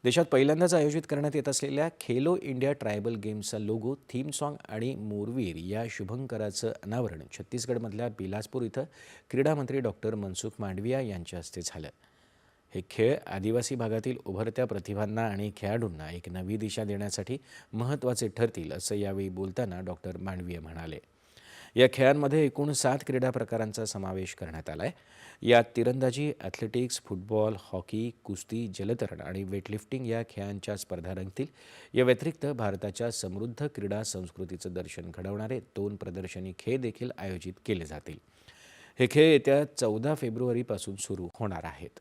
देशात पहिल्यांदाच आयोजित करण्यात येत असलेल्या खेलो इंडिया ट्रायबल गेम्सचा लोगो, थीम सॉन्ग आणि मोरवीर या शुभंकराचं अनावरण छत्तीसगडमधल्या बिलासपूर इथं क्रीडा मंत्री डॉक्टर मनसुख मांडविया यांच्या हस्ते झालं. हे खेळ आदिवासी भागातील उभरत्या प्रतिभांना आणि खेळाडूंना एक नवी दिशा देण्यासाठी महत्त्वाचे ठरतील, असं यावेळी बोलताना डॉक्टर मांडविया म्हणाले. या खेळांमध्ये एकूण 7 क्रीडा प्रकारांचा समावेश करण्यात आला आहे. यात तिरंदाजी, ॲथलेटिक्स, फुटबॉल, हॉकी, कुस्ती, जलतरण आणि वेटलिफ्टिंग या खेळांच्या स्पर्धा रंगतील. या व्यतिरिक्त भारताच्या समृद्ध क्रीडा संस्कृतीचं दर्शन घडवणारे 2 प्रदर्शनी खेळ देखील आयोजित केले जातील. हे खेळ येत्या 14 फेब्रुवारीपासून सुरू होणार आहेत.